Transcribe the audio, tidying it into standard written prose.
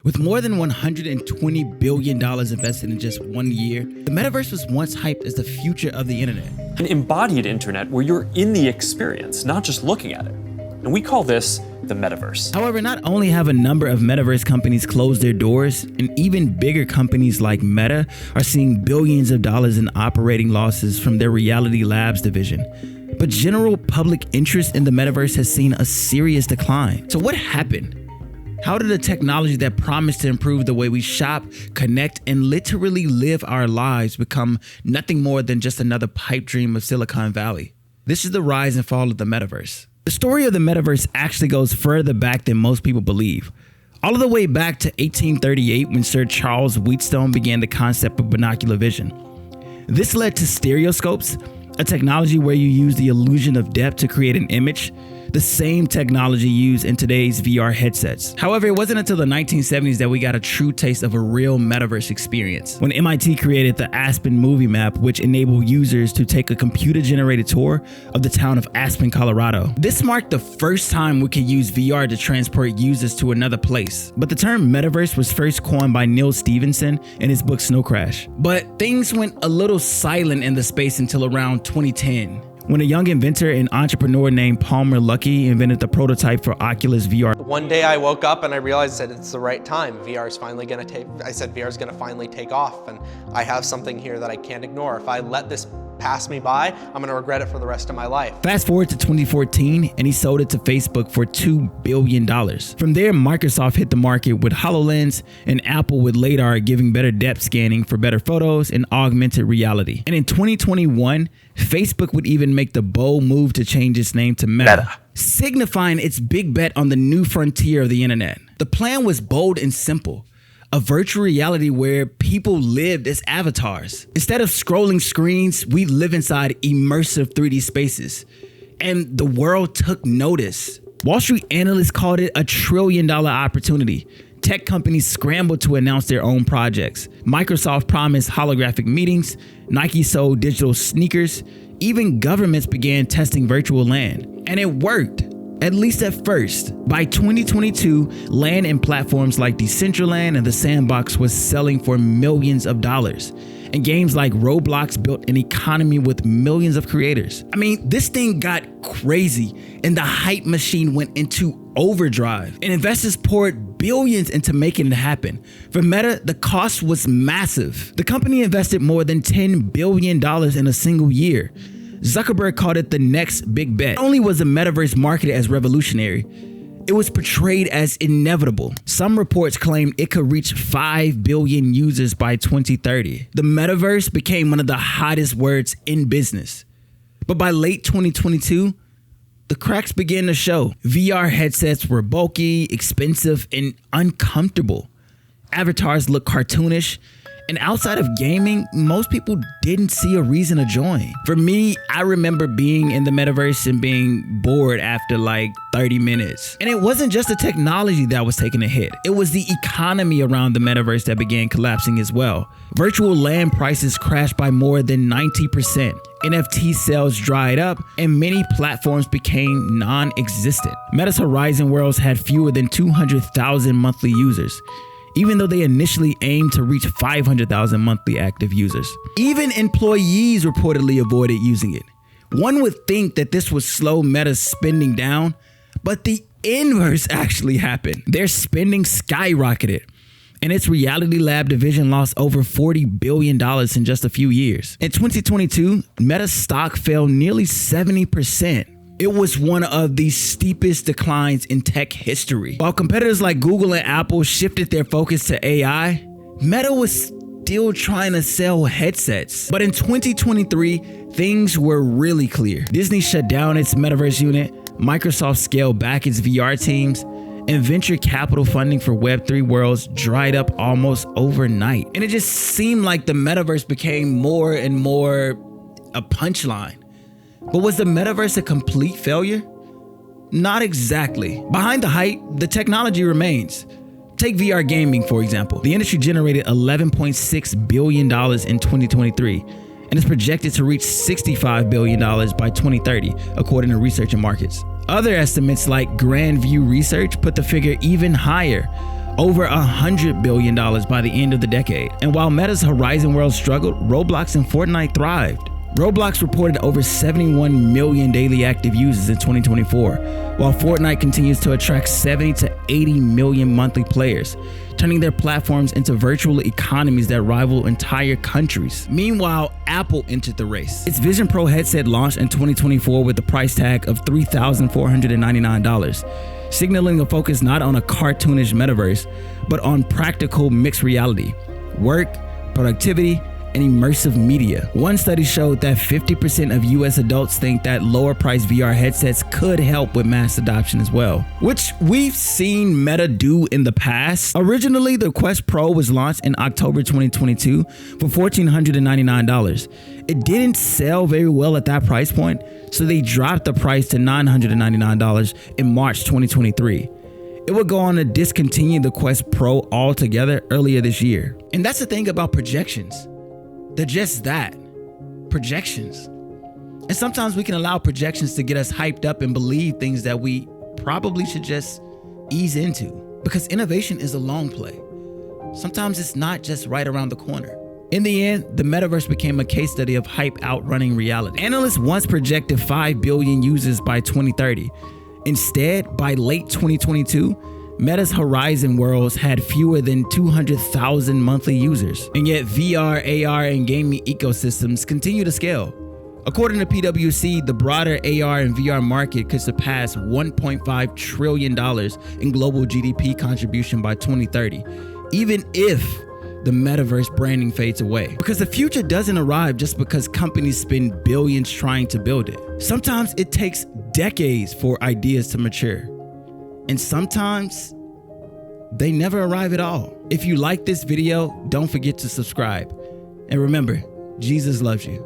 With more than $120 billion invested in just 1 year, the metaverse was once hyped as the future of the internet. An embodied internet where you're in the experience, not just looking at it. And we call this the metaverse. However, not only have a number of metaverse companies closed their doors, and even bigger companies like Meta are seeing billions of dollars in operating losses from their Reality Labs division, but general public interest in the metaverse has seen a serious decline. So what happened? How did the technology that promised to improve the way we shop, connect, and literally live our lives become nothing more than just another pipe dream of Silicon Valley? This is the rise and fall of the metaverse. The story of the metaverse actually goes further back than most people believe. All the way back to 1838 when Sir Charles Wheatstone began the concept of binocular vision. This led to stereoscopes, a technology where you use the illusion of depth to create an image, the same technology used in today's VR headsets. However, it wasn't until the 1970s that we got a true taste of a real metaverse experience, when MIT created the Aspen Movie Map, which enabled users to take a computer-generated tour of the town of Aspen, Colorado. This marked the first time we could use VR to transport users to another place. But the term metaverse was first coined by Neil Stephenson in his book Snow Crash. But things went a little silent in the space until around 2010. When a young inventor and entrepreneur named Palmer Luckey invented the prototype for Oculus VR. One day I woke up and I realized that it's the right time. VR is finally going to finally take off, and I have something here that I can't ignore. If I let this pass me by, I'm going to regret it for the rest of my life. Fast forward to 2014, and he sold it to Facebook for $2 billion. From there, Microsoft hit the market with HoloLens, and Apple with LiDAR, giving better depth scanning for better photos and augmented reality. And in 2021, Facebook would even make the bold move to change its name to Meta, signifying its big bet on the new frontier of the internet. The plan was bold and simple. A virtual reality where people lived as avatars. Instead of scrolling screens, we live inside immersive 3D spaces. And the world took notice. Wall Street analysts called it a $1 trillion opportunity. Tech companies scrambled to announce their own projects. Microsoft promised holographic meetings. Nike sold digital sneakers. Even governments began testing virtual land. And it worked. At least at first. By 2022, land in platforms like Decentraland and The Sandbox was selling for millions of dollars. And games like Roblox built an economy with millions of creators. I mean, this thing got crazy, and the hype machine went into overdrive. And investors poured billions into making it happen. For Meta, the cost was massive. The company invested more than $10 billion in a single year. Zuckerberg called it the next big bet. Not only was the metaverse marketed as revolutionary, it was portrayed as inevitable. Some reports claimed it could reach 5 billion users by 2030. The metaverse became one of the hottest words in business. But by late 2022, the cracks began to show. VR headsets were bulky, expensive, and uncomfortable. Avatars looked cartoonish. And outside of gaming, most people didn't see a reason to join. For me, I remember being in the metaverse and being bored after like 30 minutes. And it wasn't just the technology that was taking a hit. It was the economy around the metaverse that began collapsing as well. Virtual land prices crashed by more than 90%. NFT sales dried up, and many platforms became non-existent. Meta's Horizon Worlds had fewer than 200,000 monthly users, even though they initially aimed to reach 500,000 monthly active users. Even employees reportedly avoided using it. One would think that this would slow Meta's spending down, but the inverse actually happened. Their spending skyrocketed, and its Reality Lab division lost over $40 billion in just a few years. In 2022, Meta's stock fell nearly 70%. It was one of the steepest declines in tech history. While competitors like Google and Apple shifted their focus to AI, Meta was still trying to sell headsets. But in 2023, things were really clear. Disney shut down its metaverse unit, Microsoft scaled back its VR teams, and venture capital funding for Web3 worlds dried up almost overnight. And it just seemed like the metaverse became more and more a punchline. But was the metaverse a complete failure? Not exactly. Behind the hype, the technology remains. Take VR gaming, for example. The industry generated $11.6 billion in 2023 and is projected to reach $65 billion by 2030, according to Research and Markets. Other estimates like Grand View Research put the figure even higher, over $100 billion by the end of the decade. And while Meta's Horizon World struggled, Roblox and Fortnite thrived. Roblox reported over 71 million daily active users in 2024, while Fortnite continues to attract 70 to 80 million monthly players, turning their platforms into virtual economies that rival entire countries. Meanwhile, Apple entered the race. Its Vision Pro headset launched in 2024 with a price tag of $3,499, signaling a focus not on a cartoonish metaverse, but on practical mixed reality, work, productivity, and immersive media. One study showed that 50% of US adults think that lower priced VR headsets could help with mass adoption as well, which we've seen Meta do in the past. Originally, the Quest Pro was launched in October 2022 for $1,499. It didn't sell very well at that price point, so they dropped the price to $999 in March 2023. It would go on to discontinue the Quest Pro altogether earlier this year. And that's the thing about projections. They're just that, projections. And sometimes we can allow projections to get us hyped up and believe things that we probably should just ease into, because innovation is a long play. Sometimes it's not just right around the corner. In the end, the metaverse became a case study of hype outrunning reality. Analysts once projected 5 billion users by 2030. Instead, by late 2022, Meta's Horizon Worlds had fewer than 200,000 monthly users, and yet VR, AR, and gaming ecosystems continue to scale. According to PwC, the broader AR and VR market could surpass $1.5 trillion in global GDP contribution by 2030, even if the metaverse branding fades away. Because the future doesn't arrive just because companies spend billions trying to build it. Sometimes it takes decades for ideas to mature. And sometimes they never arrive at all. If you like this video, don't forget to subscribe. And remember, Jesus loves you.